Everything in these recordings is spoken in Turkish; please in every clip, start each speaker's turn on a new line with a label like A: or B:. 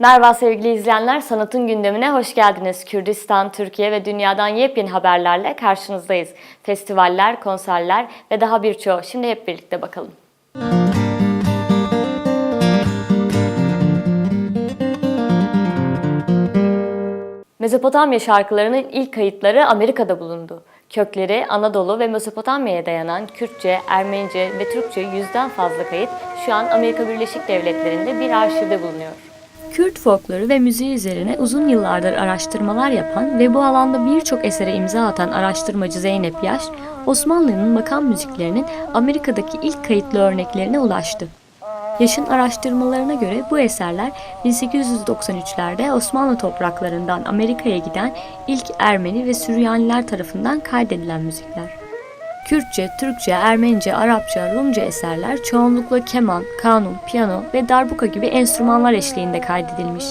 A: Merhaba sevgili izleyenler, Sanatın Gündemine hoş geldiniz. Kürdistan, Türkiye ve dünyadan yepyeni haberlerle karşınızdayız. Festivaller, konserler ve daha birçoğu. Şimdi hep birlikte bakalım. Mezopotamya şarkılarının ilk kayıtları Amerika'da bulundu. Kökleri Anadolu ve Mezopotamya'ya dayanan Kürtçe, Ermenice ve Türkçe 100'den fazla kayıt şu an Amerika Birleşik Devletleri'nde bir arşivde bulunuyor. Kürt folkloru ve müziği üzerine uzun yıllardır araştırmalar yapan ve bu alanda birçok esere imza atan araştırmacı Zeynep Yaş, Osmanlı'nın makam müziklerinin Amerika'daki ilk kayıtlı örneklerine ulaştı. Yaş'ın araştırmalarına göre bu eserler 1893'lerde Osmanlı topraklarından Amerika'ya giden ilk Ermeni ve Süryaniler tarafından kaydedilen müzikler. Kürtçe, Türkçe, Ermenice, Arapça, Rumca eserler çoğunlukla keman, kanun, piyano ve darbuka gibi enstrümanlar eşliğinde kaydedilmiş.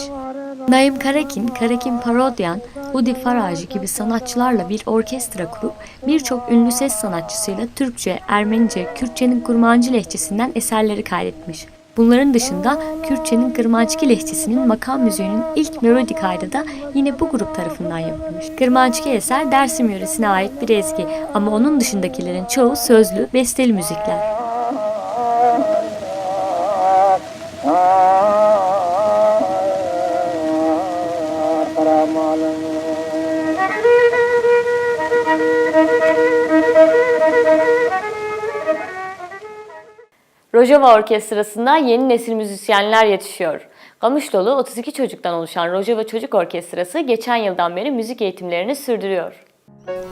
A: Naim Karakin, Karakin Parodyan, Udi Faraji gibi sanatçılarla bir orkestra kurup birçok ünlü ses sanatçısıyla Türkçe, Ermenice, Kürtçenin Kurmancı lehçesinden eserleri kaydetmiş. Bunların dışında Kürtçenin Kırmançki lehçesinin makam müziğinin ilk melodi kaydı da yine bu grup tarafından yapılmış. Kırmançki eser Dersim yöresine ait bir ezgi ama onun dışındakilerin çoğu sözlü, besteli müzikler. Rojava Orkestrası'nda yeni nesil müzisyenler yetişiyor. Kamışlolu 32 çocuktan oluşan Rojava Çocuk Orkestrası geçen yıldan beri müzik eğitimlerini sürdürüyor.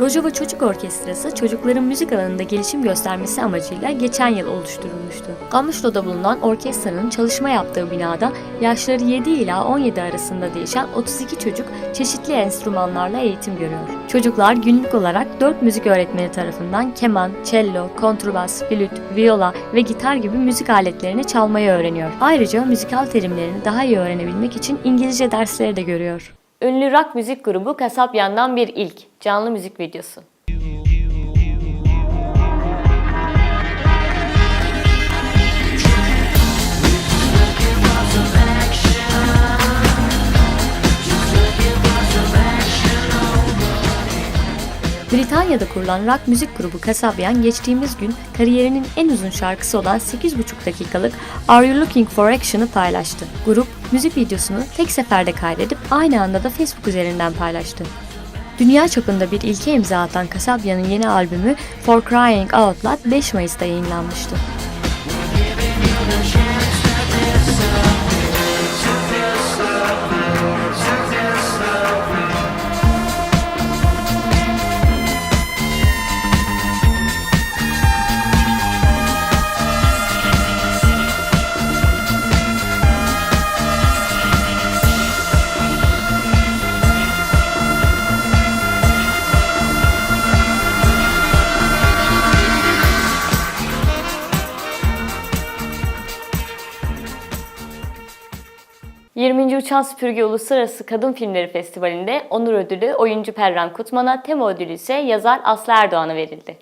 A: Rojava Çocuk Orkestrası çocukların müzik alanında gelişim göstermesi amacıyla geçen yıl oluşturulmuştu. Kamışlo'da bulunan orkestranın çalışma yaptığı binada yaşları 7 ila 17 arasında değişen 32 çocuk çeşitli enstrümanlarla eğitim görüyor. Çocuklar günlük olarak 4 müzik öğretmeni tarafından keman, cello, kontrbas, flüt, viola ve gitar gibi müzik aletlerini çalmayı öğreniyor. Ayrıca müzikal terimlerini daha iyi öğrenebilmek için İngilizce dersleri de görüyor. Ünlü rock müzik grubu Kasapyan'dan bir ilk canlı müzik videosu. Britanya'da kurulan rock müzik grubu Kasabyan geçtiğimiz gün kariyerinin en uzun şarkısı olan 8,5 dakikalık Are You Looking For Action'ı paylaştı. Grup müzik videosunu tek seferde kaydedip aynı anda da Facebook üzerinden paylaştı. Dünya çapında bir ilke imza atan Kasabyan'ın yeni albümü For Crying Out Loud 5 Mayıs'ta yayınlanmıştı. ...20. Uçan Süpürge Uluslararası Kadın Filmleri Festivali'nde onur ödülü oyuncu Perran Kutman'a, tema ödülü ise yazar Aslı Erdoğan'a verildi.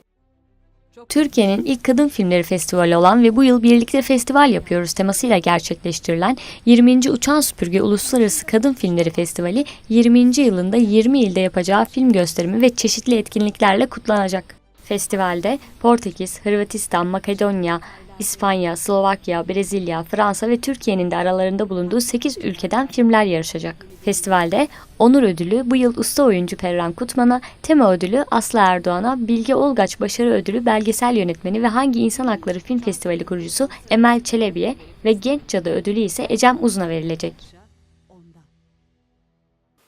A: Türkiye'nin ilk kadın filmleri festivali olan ve bu yıl birlikte festival yapıyoruz temasıyla gerçekleştirilen 20. Uçan Süpürge Uluslararası Kadın Filmleri Festivali 20. yılında 20 ilde yapacağı film gösterimi ve çeşitli etkinliklerle kutlanacak. Festivalde Portekiz, Hırvatistan, Makedonya, İspanya, Slovakya, Brezilya, Fransa ve Türkiye'nin de aralarında bulunduğu 8 ülkeden filmler yarışacak. Festivalde onur ödülü bu yıl usta oyuncu Perran Kutman'a, tema ödülü Aslı Erdoğan'a, Bilge Olgaç başarı ödülü belgesel yönetmeni ve Hangi İnsan Hakları Film Festivali kurucusu Emel Çelebi'ye ve Genç Cadı ödülü ise Ecem Uzun'a verilecek.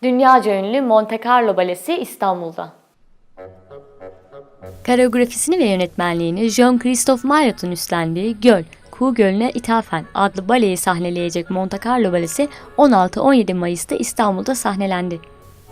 A: Dünyaca ünlü Monte Carlo Balesi İstanbul'da. Koreografisini ve yönetmenliğini Jean-Christophe Maillot'un üstlendiği Göl, Kuğu Gölü'ne ithafen adlı baleyi sahneleyecek Monte Carlo Balesi 16-17 Mayıs'ta İstanbul'da sahnelendi.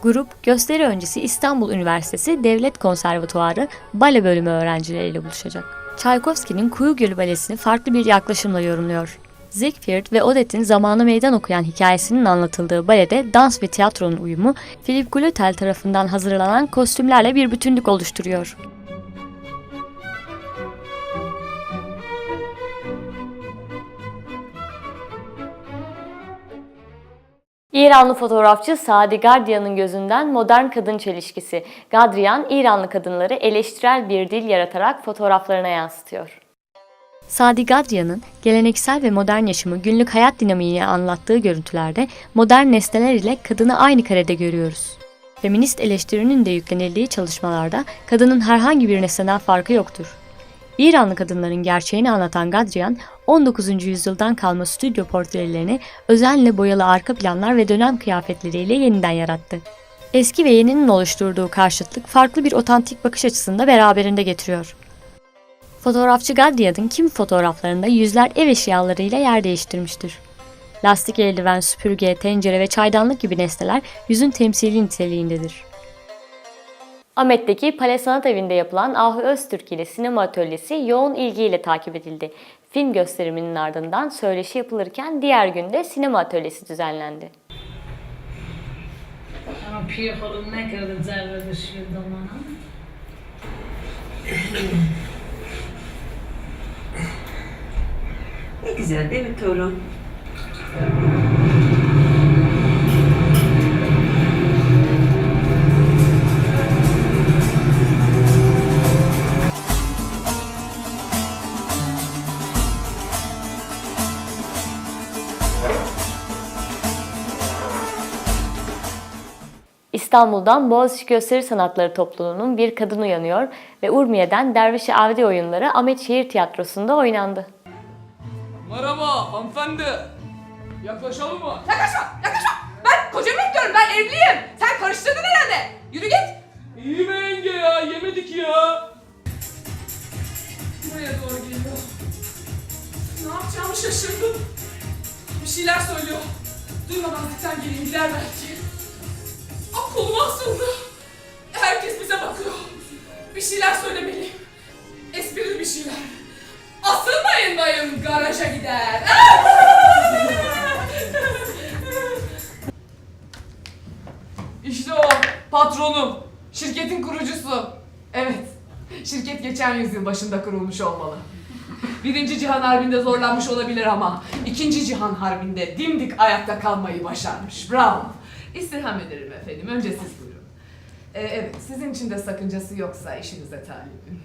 A: Grup, gösteri öncesi İstanbul Üniversitesi Devlet Konservatuarı bale bölümü öğrencileriyle buluşacak. Çaykovski'nin Kuğu Gölü Balesi'ni farklı bir yaklaşımla yorumluyor. Ziegfeld ve Odette'in zamana meydan okuyan hikayesinin anlatıldığı balede dans ve tiyatronun uyumu, Philipp Glutel tarafından hazırlanan kostümlerle bir bütünlük oluşturuyor. İranlı fotoğrafçı Sadi Gadrian'ın gözünden modern kadın çelişkisi. Gadrian, İranlı kadınları eleştirel bir dil yaratarak fotoğraflarına yansıtıyor. Sadi Gadrian'ın geleneksel ve modern yaşamı günlük hayat dinamiğini anlattığı görüntülerde modern nesneler ile kadını aynı karede görüyoruz. Feminist eleştirinin de yüklenildiği çalışmalarda kadının herhangi bir nesneden farkı yoktur. İranlı kadınların gerçeğini anlatan Gadrian, 19. yüzyıldan kalma stüdyo portrelerini özenle boyalı arka planlar ve dönem kıyafetleriyle yeniden yarattı. Eski ve yeninin oluşturduğu karşıtlık farklı bir otantik bakış açısını da beraberinde getiriyor. Fotoğrafçı Gadrian'ın kimi fotoğraflarında yüzler ev eşyalarıyla yer değiştirmiştir. Lastik eldiven, süpürge, tencere ve çaydanlık gibi nesneler yüzün temsili niteliğindedir. Ahmet'teki Pale Sanat Evi'nde yapılan Ahu Öztürk ile sinema atölyesi yoğun ilgiyle takip edildi. Film gösteriminin ardından söyleşi yapılırken diğer günde sinema atölyesi düzenlendi.
B: Ama piyapalı ne kadar zerre düşüyor damana.
C: Ne güzel değil mi torun?
A: İstanbul'dan Boğaziçi Gösteri Sanatları Topluluğu'nun Bir Kadın Uyanıyor ve Urmiye'den Derviş-i Avdi oyunları Ahmet Şehir Tiyatrosu'nda oynandı.
D: Merhaba hanımefendi. Yaklaşalım mı?
E: Yaklaşma! Yaklaşma! Ben kocamı bekliyorum. Ben evliyim. Sen karıştırdın herhalde. Yürü git.
D: İyi be yenge ya, yemedik ya.
E: Buraya doğru geliyor. Ne yapacağımı şaşırdım. Bir şeyler söylüyor. Duymamazlıktan geleyim gider belki. Kolum asıldı. Herkes bize bakıyor. Bir şeyler söylemeliyim. Esprili bir şeyler. Asılmayın dayım, garaja gider.
F: İşte o patronum, şirketin kurucusu. Evet, şirket geçen yüzyıl başında kurulmuş olmalı. Birinci Cihan Harbi'nde zorlanmış olabilir ama İkinci Cihan Harbi'nde dimdik ayakta kalmayı başarmış. Bravo. İstirham ederim efendim. Önce siz buyurun. Evet, sizin için de sakıncası yoksa işinize talibim.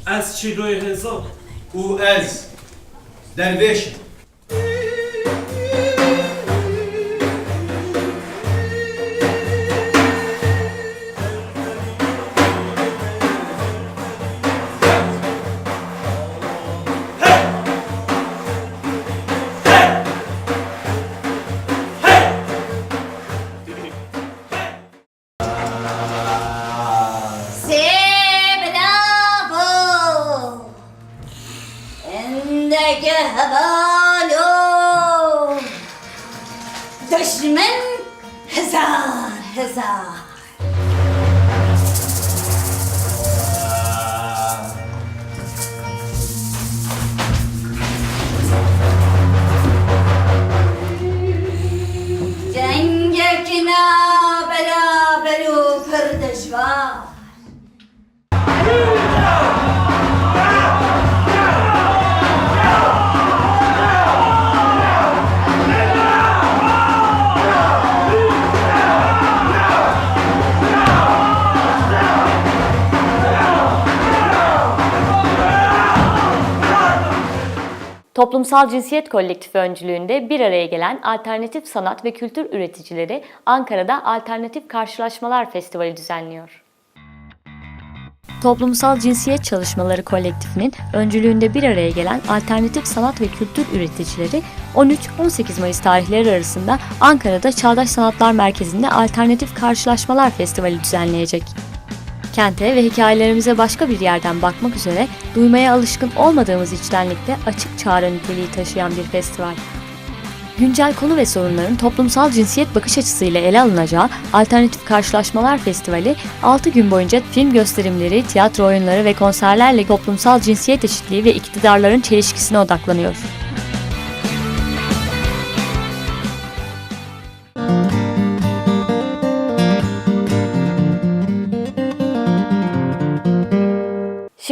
G: از چیلوی حساب او از درویش
H: دشمن هزار جنگکنا برابر و پردشوار
A: Toplumsal Cinsiyet Kolektifi öncülüğünde bir araya gelen alternatif sanat ve kültür üreticileri Ankara'da Alternatif Karşılaşmalar Festivali düzenliyor. Toplumsal Cinsiyet Çalışmaları Kolektifinin öncülüğünde bir araya gelen alternatif sanat ve kültür üreticileri 13-18 Mayıs tarihleri arasında Ankara'da Çağdaş Sanatlar Merkezi'nde Alternatif Karşılaşmalar Festivali düzenleyecek. Kente ve hikayelerimize başka bir yerden bakmak üzere duymaya alışkın olmadığımız içtenlikte açık çağrı niteliği taşıyan bir festival. Güncel konu ve sorunların toplumsal cinsiyet bakış açısıyla ele alınacağı Alternatif Karşılaşmalar Festivali 6 gün boyunca film gösterimleri, tiyatro oyunları ve konserlerle toplumsal cinsiyet eşitliği ve iktidarların çelişkisine odaklanıyor.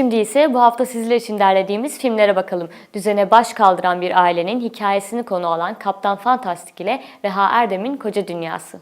A: Şimdi ise bu hafta sizler için derlediğimiz filmlere bakalım. Düzene baş kaldıran bir ailenin hikayesini konu alan Kaptan Fantastik ile Reha Erdem'in Koca Dünyası.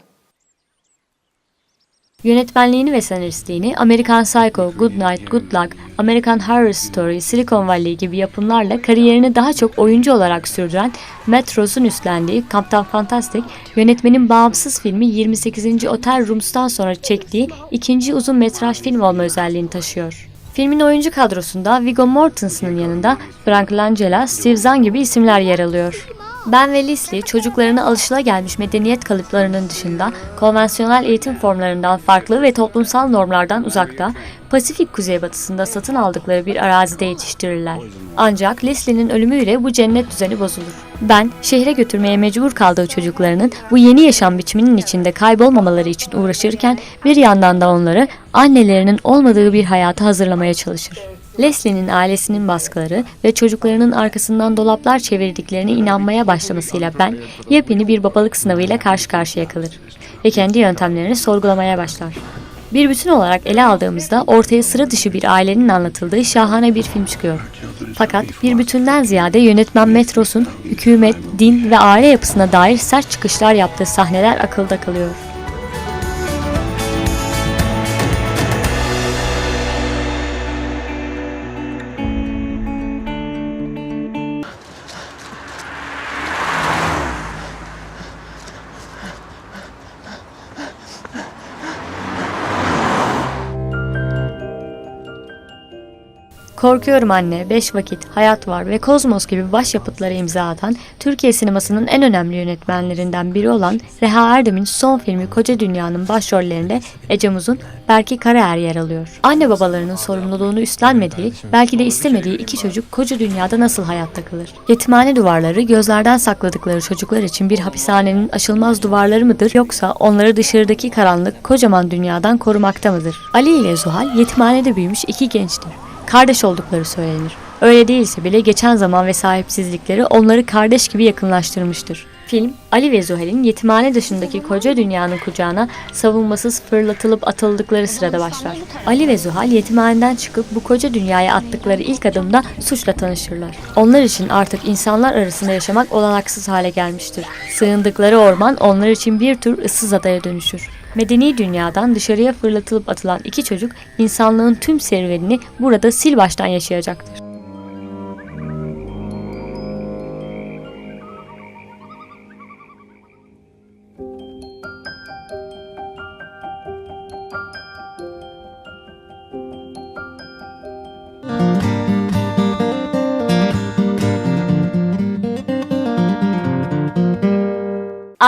A: Yönetmenliğini ve senaristliğini American Psycho, Good Night, Good Luck, American Horror Story, Silicon Valley gibi yapımlarla kariyerini daha çok oyuncu olarak sürdüren Matt Rose'un üstlendiği Kaptan Fantastik, yönetmenin bağımsız filmi 28. Hotel Rooms'tan sonra çektiği ikinci uzun metraj film olma özelliğini taşıyor. Filmin oyuncu kadrosunda Viggo Mortensen'ın yanında Frank Langella, Steve Zahn gibi isimler yer alıyor. Ben ve Leslie çocuklarına alışılagelmiş medeniyet kalıplarının dışında konvansiyonel eğitim formlarından farklı ve toplumsal normlardan uzakta, Pasifik kuzeybatısında satın aldıkları bir arazide yetiştirirler. Ancak Leslie'nin ölümüyle bu cennet düzeni bozulur. Ben, şehre götürmeye mecbur kaldığı çocuklarının bu yeni yaşam biçiminin içinde kaybolmamaları için uğraşırken bir yandan da onları annelerinin olmadığı bir hayata hazırlamaya çalışır. Leslie'nin ailesinin baskıları ve çocuklarının arkasından dolaplar çevirdiklerine inanmaya başlamasıyla Ben, yepyeni bir babalık sınavıyla karşı karşıya kalır ve kendi yöntemlerini sorgulamaya başlar. Bir bütün olarak ele aldığımızda ortaya sıra dışı bir ailenin anlatıldığı şahane bir film çıkıyor. Fakat bir bütünden ziyade yönetmen Matt Rose'un hükümet, din ve aile yapısına dair sert çıkışlar yaptığı sahneler akılda kalıyor. Korkuyorum Anne, Beş Vakit, Hayat Var ve Kozmos gibi başyapıtlara imza atan Türkiye sinemasının en önemli yönetmenlerinden biri olan Reha Erdem'in son filmi Koca Dünya'nın başrollerinde Ecem Uzun, Berke Karaer yer alıyor. Anne babalarının sorumluluğunu üstlenmediği, belki de istemediği iki çocuk koca dünyada nasıl hayatta kalır? Yetimhane duvarları gözlerden sakladıkları çocuklar için bir hapishanenin aşılmaz duvarları mıdır, yoksa onları dışarıdaki karanlık kocaman dünyadan korumakta mıdır? Ali ile Zuhal yetimhanede büyümüş iki gençtir. Kardeş oldukları söylenir. Öyle değilse bile geçen zaman ve sahipsizlikleri onları kardeş gibi yakınlaştırmıştır. Film, Ali ve Zuhal'in yetimhane dışındaki koca dünyanın kucağına savunmasız fırlatılıp atıldıkları sırada başlar. Ali ve Zuhal yetimhaneden çıkıp bu koca dünyaya attıkları ilk adımda suçla tanışırlar. Onlar için artık insanlar arasında yaşamak olanaksız hale gelmiştir. Sığındıkları orman onlar için bir tür ıssız adaya dönüşür. Medeni dünyadan dışarıya fırlatılıp atılan iki çocuk insanlığın tüm serüvenini burada sil baştan yaşayacaktır.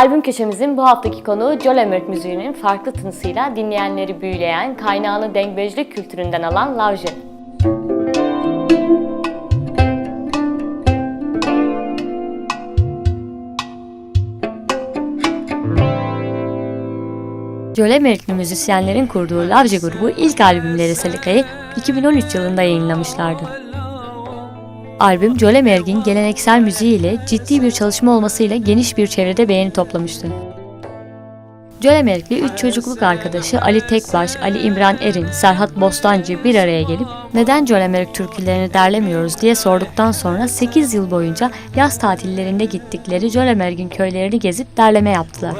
A: Albüm köşemizin bu haftaki konuğu Jolemerk müziğinin farklı tınısıyla dinleyenleri büyüleyen, kaynağını dengbejlik kültüründen alan Lavje. Jolemerkli müzisyenlerin kurduğu Lavje grubu ilk albümleri Selika'yı 2013 yılında yayınlamışlardı. Albüm, Jolemerk'in geleneksel müziğiyle ciddi bir çalışma olmasıyla geniş bir çevrede beğeni toplamıştı. Jolemerk'li 3 çocukluk arkadaşı Ali Tekbaş, Ali İmran Erin, Serhat Bostancı bir araya gelip neden Jolemerk türkülerini derlemiyoruz diye sorduktan sonra 8 yıl boyunca yaz tatillerinde gittikleri Jolemerk'in köylerini gezip derleme yaptılar.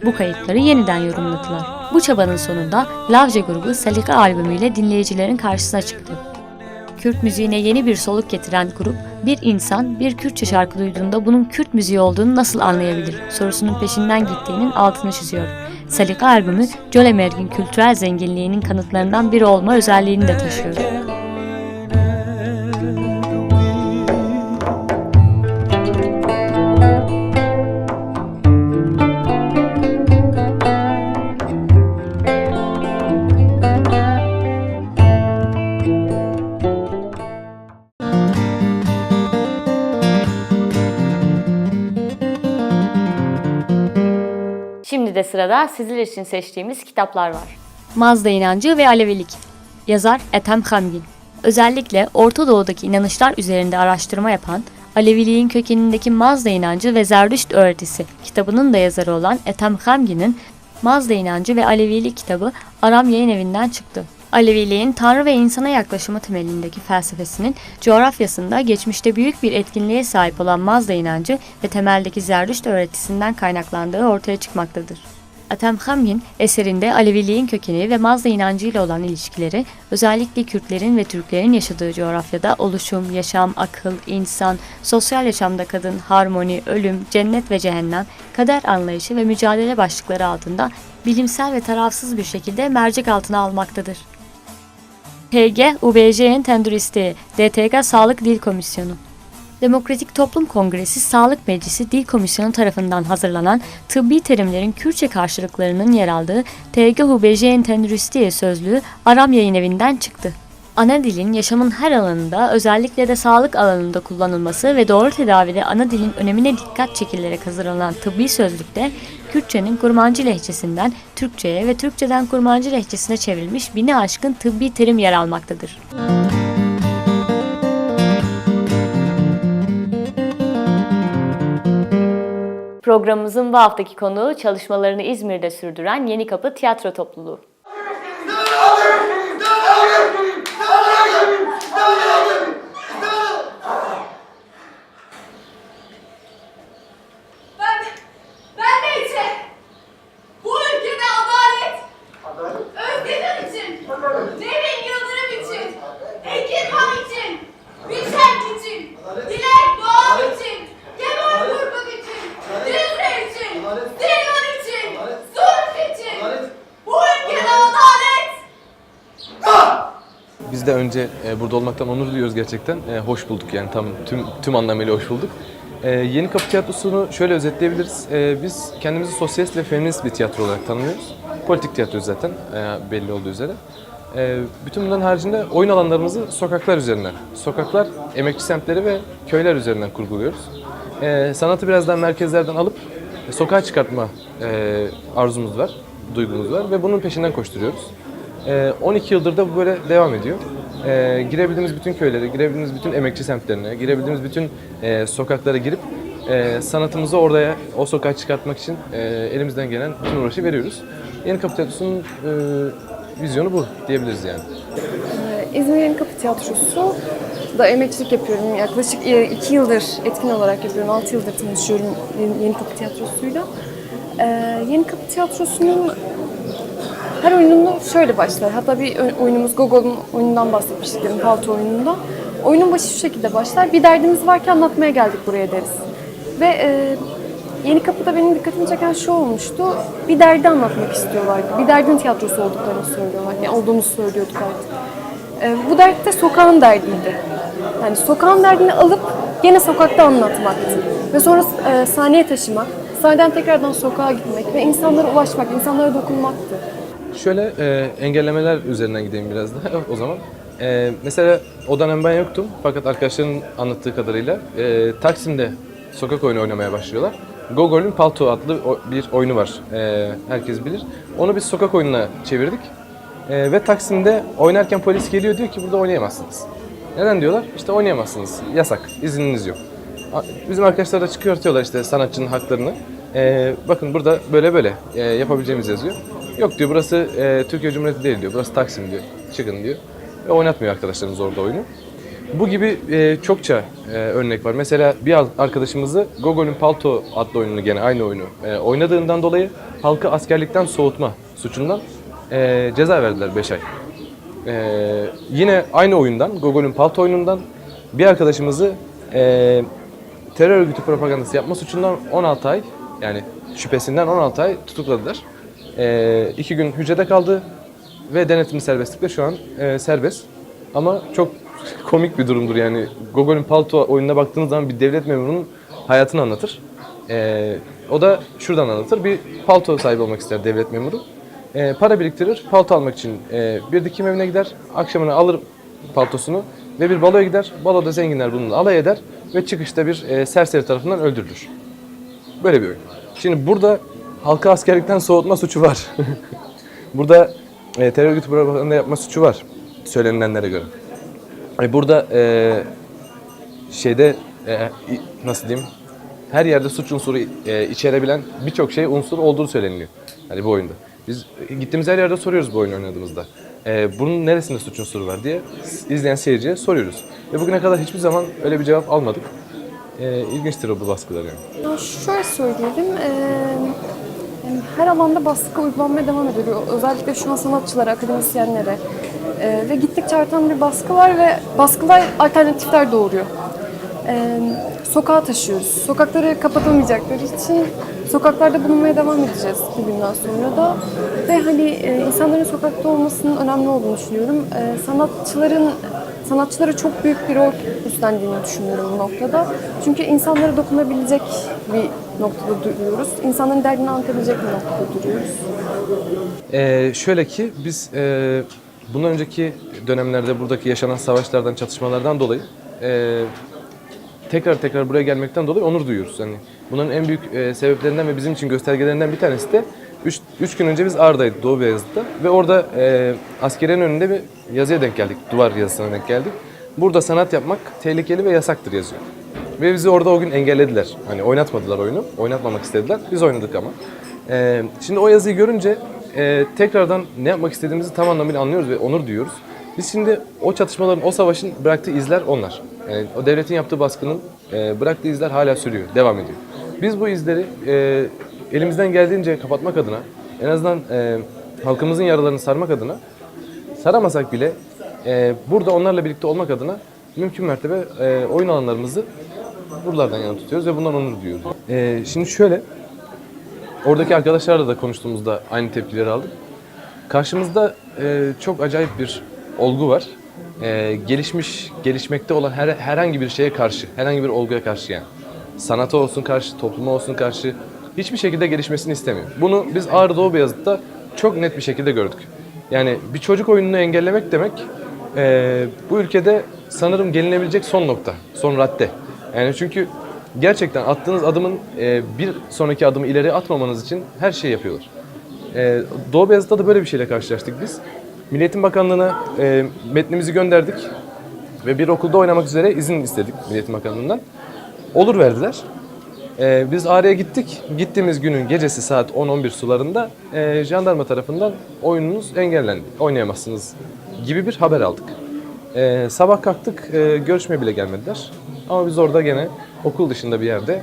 A: Bu kayıtları yeniden yorumladılar. Bu çabanın sonunda Lavje grubu Salika albümüyle dinleyicilerin karşısına çıktı. Kürt müziğine yeni bir soluk getiren grup, bir insan bir Kürtçe şarkı duyduğunda bunun Kürt müziği olduğunu nasıl anlayabilir sorusunun peşinden gittiğinin altını çiziyor. Salika albümü, Cölemerg'in kültürel zenginliğinin kanıtlarından biri olma özelliğini de taşıyor. Şimdi de sırada sizler için seçtiğimiz kitaplar var. Mazda İnancı ve Alevilik. Yazar Ethem Hamgin. Özellikle Orta Doğu'daki inanışlar üzerinde araştırma yapan, Aleviliğin kökenindeki Mazda İnancı ve Zerdüşt Öğretisi kitabının da yazarı olan Ethem Hamgin'in Mazda İnancı ve Alevilik kitabı Aram Yayınevi'nden çıktı. Aleviliğin Tanrı ve insana yaklaşımı temelindeki felsefesinin coğrafyasında geçmişte büyük bir etkinliğe sahip olan Mazda inancı ve temeldeki Zerdüşt öğretisinden kaynaklandığı ortaya çıkmaktadır. Ethem Hamgin eserinde Aleviliğin kökeni ve Mazda inancıyla olan ilişkileri, özellikle Kürtlerin ve Türklerin yaşadığı coğrafyada oluşum, yaşam, akıl, insan, sosyal yaşamda kadın, harmoni, ölüm, cennet ve cehennem, kader anlayışı ve mücadele başlıkları altında bilimsel ve tarafsız bir şekilde mercek altına almaktadır. PG, UBJ'nin Tenduristi, DTK Sağlık Dil Komisyonu. Demokratik Toplum Kongresi Sağlık Meclisi Dil Komisyonu tarafından hazırlanan tıbbi terimlerin Kürtçe karşılıklarının yer aldığı TG UBJ'nin Tenduristi sözlüğü Aram Yayınevi'nden çıktı. Ana dilin yaşamın her alanında, özellikle de sağlık alanında kullanılması ve doğru tedavide ana dilin önemine dikkat çekilerek hazırlanan tıbbi sözlükte, Kürtçenin Kurmancı lehçesinden Türkçe'ye ve Türkçeden Kurmancı lehçesine çevrilmiş 1000'e aşkın tıbbi terim yer almaktadır. Programımızın bu haftaki konuğu çalışmalarını İzmir'de sürdüren Yeni Kapı Tiyatro Topluluğu.
E: Ben neyse, bu ülkede adalet, özgürlük için, Nevin Yıldırım için, Ekirman için, Bişent için, Dilek Doğan için, Kemal Kurban için, Cizre için, Silvan için, Sulh için, bu ülkede adalet.
I: Biz de önce burada olmaktan onur duyuyoruz gerçekten. Hoş bulduk yani tüm anlamıyla hoş bulduk. Yeni Kapı Tiyatrosu'nu şöyle özetleyebiliriz. Biz kendimizi sosyalist ve feminist bir tiyatro olarak tanımlıyoruz. Politik tiyatro zaten belli olduğu üzere. Bütün bunların haricinde oyun alanlarımızı sokaklar üzerinden, sokaklar, emekçi semtleri ve köyler üzerinden kurguluyoruz. Sanatı biraz daha merkezlerden alıp sokağa çıkartma arzumuz var, duygumuz var ve bunun peşinden koşturuyoruz. 12 yıldır da bu böyle devam ediyor. Girebildiğimiz bütün köylere, girebildiğimiz bütün emekçi semtlerine, girebildiğimiz bütün sokaklara girip sanatımızı oraya, o sokağa çıkartmak için elimizden gelen bütün uğraşı veriyoruz. Yeni Kapı Tiyatrosu'nun vizyonu bu diyebiliriz yani.
J: İzmir Yeni Kapı Tiyatrosu da emekçilik yapıyorum. Yaklaşık 2 yıldır etkin olarak yapıyorum. 6 yıldır tanışıyorum Yeni Kapı Tiyatrosu'yla. Yeni Kapı Tiyatrosu'nun her oyununu şöyle başlar. Hatta bir oyunumuz Gogol'un oyunundan bahsetmiştik, yani palto oyununda. Oyunun başı şu şekilde başlar. Bir derdimiz varken anlatmaya geldik buraya deriz. Ve Yeni Kapı'da benim dikkatimi çeken şu olmuştu. Bir derdi anlatmak istiyorlardı. Bir derdin tiyatrosu olduklarını söylüyorlar. Yani olduğunu söylüyorduk artık. Bu dert de sokağın derdiydi. Yani sokağın derdini alıp gene sokakta anlatmaktı. Ve sonra sahneye taşımak, sahneden tekrardan sokağa gitmek ve insanlara ulaşmak, insanlara dokunmaktı.
I: Şöyle engellemeler üzerinden gideyim biraz da o zaman. Mesela o dönem ben yoktum fakat arkadaşların anlattığı kadarıyla Taksim'de sokak oyunu oynamaya başlıyorlar. Gogol'ün Palto adlı bir oyunu var, herkes bilir. Onu biz sokak oyununa çevirdik ve Taksim'de oynarken polis geliyor diyor ki burada oynayamazsınız. Neden diyorlar? İşte oynayamazsınız, yasak, izniniz yok. Bizim arkadaşlar da çıkıyor atıyorlar işte sanatçının haklarını. Bakın burada böyle yapabileceğimiz yazıyor. Yok diyor burası Türkiye Cumhuriyeti değil diyor, burası Taksim diyor, çıkın diyor. Ve oynatmıyor arkadaşlarımız orada oyunu. Bu gibi çokça örnek var. Mesela bir arkadaşımızı Gogol'ün Palto adlı oyununu gene aynı oyunu oynadığından dolayı halkı askerlikten soğutma suçundan ceza verdiler 5 ay. Yine aynı oyundan, Gogol'ün Palto oyunundan bir arkadaşımızı terör örgütü propagandası yapma suçundan 16 ay, yani şüphesinden 16 ay tutukladılar. 2 gün hücrede kaldı ve denetimli serbestlikle şu an serbest. Ama çok komik bir durumdur yani. Gogol'ün Palto oyununa baktığınız zaman bir devlet memurunun hayatını anlatır. O da şuradan anlatır. Bir palto sahibi olmak ister devlet memuru. Para biriktirir, palto almak için bir dikim evine gider. Akşamına alır paltosunu ve bir baloya gider. Baloda zenginler bununla alay eder ve çıkışta bir serseri tarafından öldürülür. Böyle bir oyun. Şimdi burada halka askerlikten soğutma suçu var. Burada terör örgütü propaganda yapma suçu var söylenilenlere göre. Burada nasıl diyeyim? Her yerde suç unsuru içerebilen birçok unsur olduğu söyleniliyor. Hani bu oyunda. Biz gittiğimiz her yerde soruyoruz bu oyunu oynadığımızda. Bunun neresinde suç unsuru var diye izleyen seyirciye soruyoruz. Ve bugüne kadar hiçbir zaman öyle bir cevap almadık. İlginçtir bu baskılar yani.
J: Ya şöyle söyleyelim, yani her alanda baskı uygulanmaya devam ediyor. Özellikle şu an sanatçılara, akademisyenlere ve gittikçe artan bir baskı var ve baskılar alternatifler doğuruyor. Sokağa taşıyoruz. Sokakları kapatamayacakları için sokaklarda bulunmaya devam edeceğiz bugünden sonra da. Ve hani insanların sokakta olmasının önemli olduğunu düşünüyorum. Sanatçılara çok büyük bir rol üstlendiğini düşünüyorum bu noktada. Çünkü insanlara dokunabilecek bir noktada duruyoruz. İnsanların derdini anlatabilecek bir noktada duruyoruz.
I: Şöyle ki biz bundan önceki dönemlerde buradaki yaşanan savaşlardan, çatışmalardan dolayı tekrar buraya gelmekten dolayı onur duyuyoruz. Yani bunların en büyük sebeplerinden ve bizim için göstergelerinden bir tanesi de 3 gün önce biz Ağrı'daydık, Doğu Beyazıt'ta ve orada askeriyenin önünde bir yazıya denk geldik, duvar yazısına denk geldik. Burada sanat yapmak tehlikeli ve yasaktır yazıyor. Ve bizi orada o gün engellediler. Hani oynatmadılar oyunu, oynatmamak istediler. Biz oynadık ama. Şimdi o yazıyı görünce tekrardan ne yapmak istediğimizi tam anlamıyla anlıyoruz ve onur duyuyoruz. Biz şimdi o çatışmaların, o savaşın bıraktığı izler onlar. Yani o devletin yaptığı baskının bıraktığı izler hala sürüyor, devam ediyor. Biz bu izleri elimizden geldiğince kapatmak adına, en azından halkımızın yaralarını sarmak adına, saramasak bile burada onlarla birlikte olmak adına mümkün mertebe oyun alanlarımızı buralardan yana tutuyoruz ve bundan onur duyuyoruz. Şimdi şöyle, oradaki arkadaşlarla da konuştuğumuzda aynı tepkileri aldık. Karşımızda çok acayip bir olgu var. Gelişmekte olan herhangi bir şeye karşı, herhangi bir olguya karşı yani. Sanata olsun karşı, topluma olsun karşı hiçbir şekilde gelişmesini istemiyor. Bunu biz Ağrı Doğu Beyazıt'ta çok net bir şekilde gördük. Yani bir çocuk oyununu engellemek demek bu ülkede sanırım gelinebilecek son nokta, son radde. Yani çünkü gerçekten attığınız adımın bir sonraki adımı ileri atmamanız için her şeyi yapıyorlar. Doğu Beyazıt'ta da böyle bir şeyle karşılaştık biz. Milli Eğitim Bakanlığı'na metnimizi gönderdik ve bir okulda oynamak üzere izin istedik Milli Eğitim Bakanlığı'ndan. Olur verdiler. Biz Ağrı'ya gittik. Gittiğimiz günün gecesi saat 10-11 sularında jandarma tarafından oyununuz engellendi, oynayamazsınız gibi bir haber aldık. Sabah kalktık, görüşmeye bile gelmediler. Ama biz orada gene okul dışında bir yerde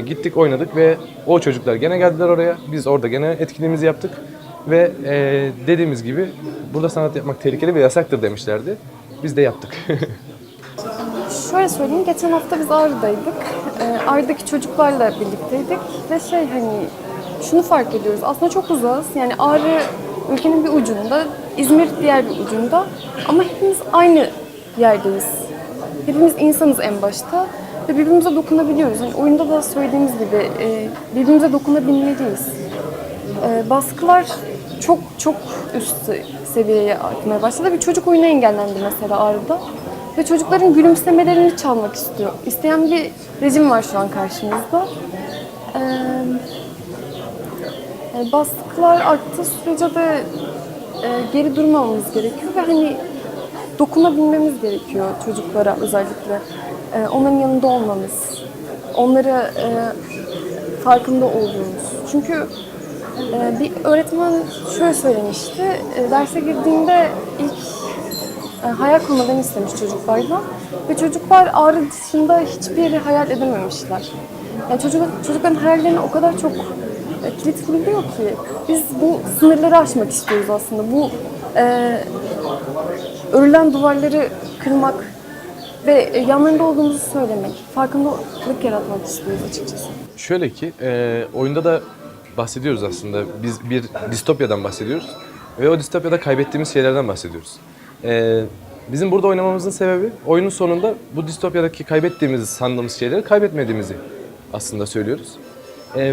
I: gittik, oynadık ve o çocuklar gene geldiler oraya. Biz orada gene etkinliğimizi yaptık ve dediğimiz gibi burada sanat yapmak tehlikeli ve yasaktır demişlerdi. Biz de yaptık.
J: Şöyle söyleyeyim, geçen hafta biz Ağrı'daydık. Ağrı'daki çocuklarla birlikteydik ve şunu fark ediyoruz. Aslında çok uzağız. Yani Ağrı ülkenin bir ucunda, İzmir diğer bir ucunda ama hepimiz aynı yerdeyiz. Hepimiz insanız en başta ve birbirimize dokunabiliyoruz. Yani oyunda da söylediğimiz gibi birbirimize dokunabilmeliyiz. Baskılar çok üst seviyeye artmaya başladı. Bir çocuk oyunu engellendi mesela Ağrı'da. Ve çocukların gülümsemelerini çalmak isteyen bir rejim var şu an karşımızda. Baskılar arttığı sürece de geri durmamamız gerekiyor ve dokunabilmemiz gerekiyor çocuklara özellikle. Onların yanında olmamız, onlara farkında olduğumuz. Çünkü bir öğretmen şöyle söylemişti, derse girdiğinde ilk hayal kurmalarını istemiş çocuklardan ve çocuklar Ağrı dışında hiçbir yeri hayal edememişler. Yani çocukların hayallerine o kadar çok kilit vuruluyor ki biz bu sınırları aşmak istiyoruz aslında. Bu örülen duvarları kırmak ve yanlarında olduğumuzu söylemek, farkındalık yaratmak istiyoruz açıkçası.
I: Şöyle ki, oyunda da bahsediyoruz aslında. Biz bir distopyadan bahsediyoruz ve o distopyada kaybettiğimiz şeylerden bahsediyoruz. Bizim burada oynamamızın sebebi, oyunun sonunda bu distopyadaki kaybettiğimiz sandığımız şeyleri kaybetmediğimizi aslında söylüyoruz.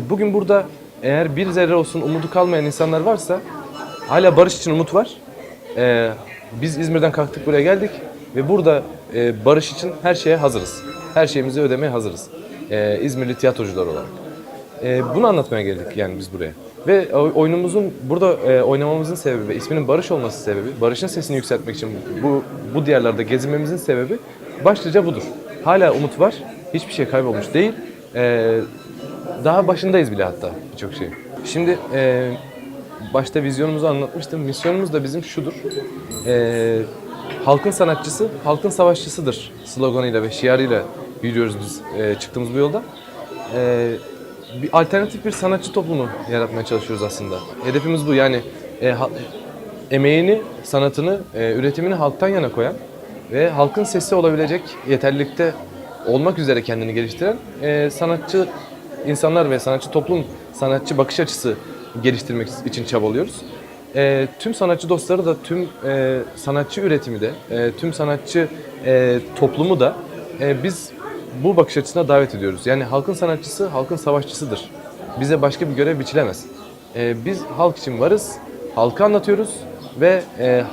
I: Bugün burada eğer bir zerre olsun umudu kalmayan insanlar varsa, hala barış için umut var. Biz İzmir'den kalktık, buraya geldik ve burada barış için her şeye hazırız. Her şeyimizi ödemeye hazırız. İzmirli tiyatrocular olarak. Bunu anlatmaya geldik yani biz buraya. Ve oyunumuzun burada oynamamızın sebebi ve isminin Barış olması sebebi, Barış'ın sesini yükseltmek için bu diyarlarda gezinmemizin sebebi başlıca budur. Hala umut var, hiçbir şey kaybolmuş değil. Daha başındayız bile hatta birçok şey. Şimdi başta vizyonumuzu anlatmıştım. Misyonumuz da bizim şudur. Halkın sanatçısı, halkın savaşçısıdır sloganıyla ve şiarıyla yürüyoruz biz çıktığımız bu yolda. Bir alternatif bir sanatçı toplumu yaratmaya çalışıyoruz aslında. Hedefimiz bu, yani emeğini, sanatını, üretimini halktan yana koyan ve halkın sesi olabilecek yeterlilikte olmak üzere kendini geliştiren sanatçı insanlar ve sanatçı toplum, sanatçı bakış açısı geliştirmek için çabalıyoruz. Tüm sanatçı dostları da, tüm sanatçı üretimi de, tüm sanatçı toplumu da biz bu bakış açısına davet ediyoruz. Yani halkın sanatçısı, halkın savaşçısıdır. Bize başka bir görev biçilemez. Biz halk için varız, halkı anlatıyoruz ve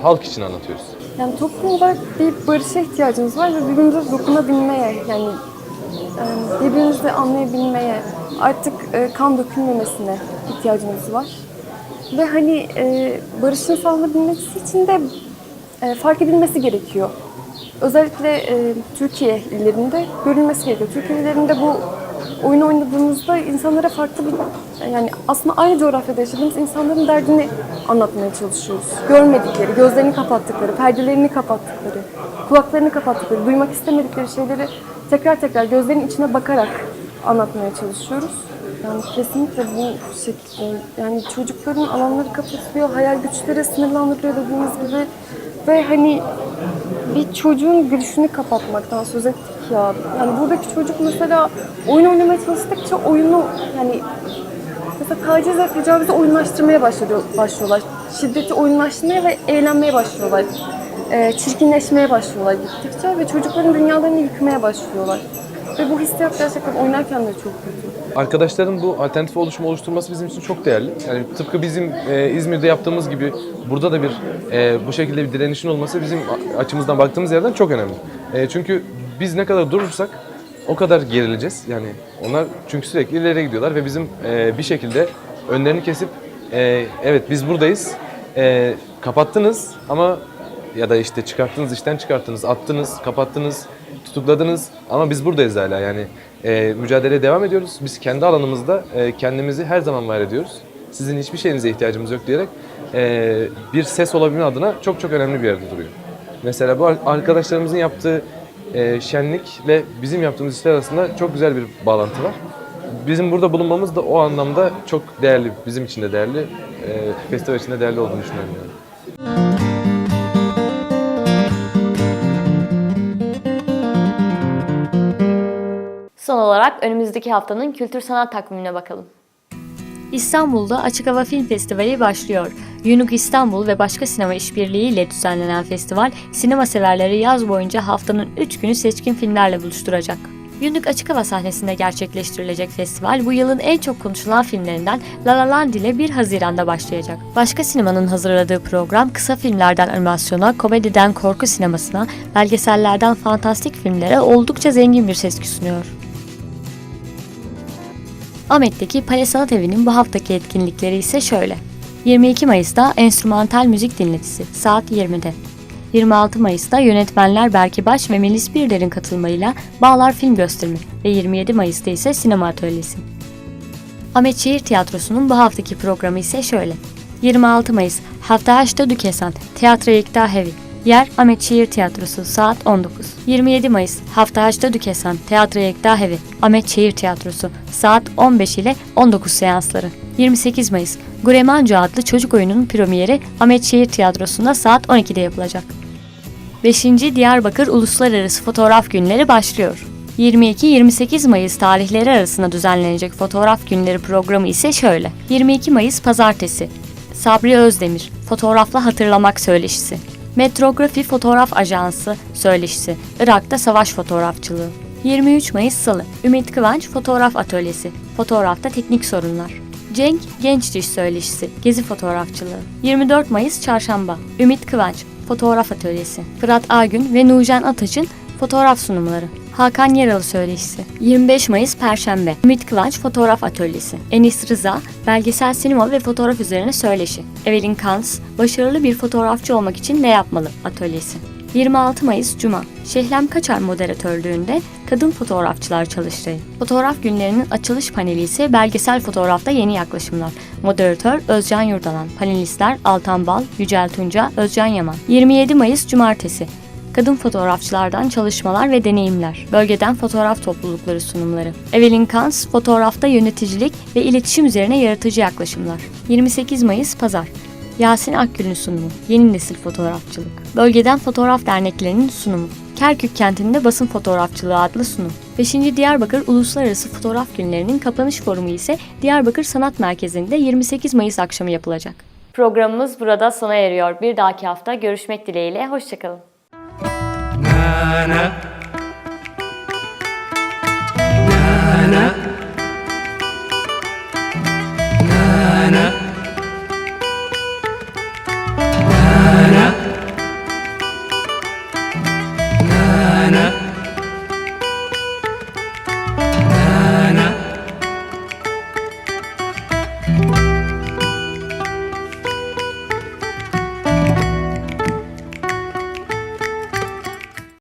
I: halk için anlatıyoruz.
J: Yani toplum olarak bir barışa ihtiyacımız var ve birbirimize dokunabilmeye, yani birbirimizi anlayabilmeye, artık kan dökülmemesine ihtiyacımız var. Ve hani barışın sağlanabilmesi için de fark edilmesi gerekiyor. Özellikle Türkiye illerinde görülmesi gerekiyor. Türkiye illerinde bu oyunu oynadığımızda insanlara farklı bir, yani aslında aynı coğrafyada yaşadığımız insanların derdini anlatmaya çalışıyoruz. Görmedikleri, gözlerini kapattıkları, perdelerini kapattıkları, kulaklarını kapattıkları, duymak istemedikleri şeyleri tekrar tekrar gözlerinin içine bakarak anlatmaya çalışıyoruz. Yani kesinlikle bu şekilde, yani çocukların alanları kapatılıyor, hayal güçleri sınırlandırılıyor dediğimiz gibi ve hani bir çocuğun gülüşünü kapatmaktan söz ettik ya. Yani buradaki çocuk mesela oyun oynamaya çalıştıkça oyunu, yani mesela taciz ve tecavüzü oyunlaştırmaya başlıyorlar. Şiddeti oyunlaştırmaya ve eğlenmeye başlıyorlar. Çirkinleşmeye başlıyorlar gittikçe ve çocukların dünyalarını yıkmaya başlıyorlar. Ve bu hissiyat gerçekten oynarken de çok kötü.
I: Arkadaşların bu alternatif oluşumu oluşturması bizim için çok değerli. Yani tıpkı bizim İzmir'de yaptığımız gibi burada da bir bu şekilde bir direnişin olması bizim açımızdan baktığımız yerden çok önemli. Çünkü biz ne kadar durursak o kadar gerileceğiz. Yani onlar çünkü sürekli ileriye gidiyorlar ve bizim bir şekilde önlerini kesip evet biz buradayız, kapattınız ama ya da işte çıkarttınız, işten çıkarttınız, attınız, kapattınız, tutukladınız ama biz buradayız hala. Yani mücadeleye devam ediyoruz. Biz kendi alanımızda kendimizi her zaman var ediyoruz. Sizin hiçbir şeyinize ihtiyacımız yok diyerek bir ses olabilme adına çok çok önemli bir yerde duruyor. Mesela bu arkadaşlarımızın yaptığı şenlikle bizim yaptığımız işler arasında çok güzel bir bağlantı var. Bizim burada bulunmamız da o anlamda çok değerli, bizim için de değerli, festival için de değerli olduğunu düşünüyorum yani.
A: Son olarak önümüzdeki haftanın kültür sanat takvimine bakalım. İstanbul'da Açık Hava Film Festivali başlıyor. Unique İstanbul ve başka sinema işbirliği ile düzenlenen festival, sinema severleri yaz boyunca haftanın 3 günü seçkin filmlerle buluşturacak. Unique Açık Hava sahnesinde gerçekleştirilecek festival, bu yılın en çok konuşulan filmlerinden La La Land ile 1 Haziran'da başlayacak. Başka sinemanın hazırladığı program, kısa filmlerden animasyona, komediden korku sinemasına, belgesellerden fantastik filmlere oldukça zengin bir seçki sunuyor. Ahmet'teki Pale Sanat Evi'nin bu haftaki etkinlikleri ise şöyle. 22 Mayıs'ta enstrümantal müzik dinletisi saat 20'de. 26 Mayıs'ta yönetmenler Berke Baş ve Melis Birler'in katılımıyla Bağlar Film Gösterimi ve 27 Mayıs'ta ise sinema atölyesi. Ahmet Şehir Tiyatrosu'nun bu haftaki programı ise şöyle. 26 Mayıs Hafta Haçta Dükesan Tiyatro Yekta Hevi. Yer Ahmet Şehir Tiyatrosu saat 19. 27 Mayıs Hafta Haçta Dükesan Tiyatro Yekta Hevi Ahmet Şehir Tiyatrosu saat 15 ile 19 seansları. 28 Mayıs Guremancu adlı çocuk oyununun premieri Ahmet Şehir Tiyatrosu'nda saat 12'de yapılacak. 5. Diyarbakır Uluslararası Fotoğraf Günleri başlıyor. 22-28 Mayıs tarihleri arasında düzenlenecek Fotoğraf Günleri programı ise şöyle. 22 Mayıs Pazartesi. Sabri Özdemir, Fotoğrafla Hatırlamak Söyleşisi. Metrografi Fotoğraf Ajansı Söyleşisi, Irak'ta Savaş Fotoğrafçılığı. 23 Mayıs Salı, Ümit Kıvanç Fotoğraf Atölyesi, Fotoğrafta Teknik Sorunlar. Cenk Genç Diş Söyleşisi, Gezi Fotoğrafçılığı. 24 Mayıs Çarşamba, Ümit Kıvanç Fotoğraf Atölyesi, Fırat Agün ve Nurcan Ataç'ın fotoğraf sunumları. Hakan Yaralı Söyleşisi. 25 Mayıs Perşembe, Ümit Kıvanç Fotoğraf Atölyesi. Enis Rıza, belgesel sinema ve fotoğraf üzerine söyleşi. Evelyn Kans, başarılı bir fotoğrafçı olmak için ne yapmalı atölyesi. 26 Mayıs Cuma, Şehlem Kaçar moderatörlüğünde kadın fotoğrafçılar çalıştığı. Fotoğraf günlerinin açılış paneli ise belgesel fotoğrafta yeni yaklaşımlar. Moderatör Özcan Yurdalan, panelistler Altan Bal, Yücel Tunca, Özcan Yaman. 27 Mayıs Cumartesi, kadın fotoğrafçılardan çalışmalar ve deneyimler. Bölgeden fotoğraf toplulukları sunumları. Evelyn Kans, fotoğrafta yöneticilik ve iletişim üzerine yaratıcı yaklaşımlar. 28 Mayıs Pazar, Yasin Akgül'ün sunumu. Yeni nesil fotoğrafçılık. Bölgeden fotoğraf derneklerinin sunumu. Kerkük kentinde basın fotoğrafçılığı adlı sunum. 5. Diyarbakır Uluslararası Fotoğraf Günlerinin kapanış forumu ise Diyarbakır Sanat Merkezi'nde 28 Mayıs akşamı yapılacak. Programımız burada sona eriyor. Bir dahaki hafta görüşmek dileğiyle. Hoşçakalın.
G: Na na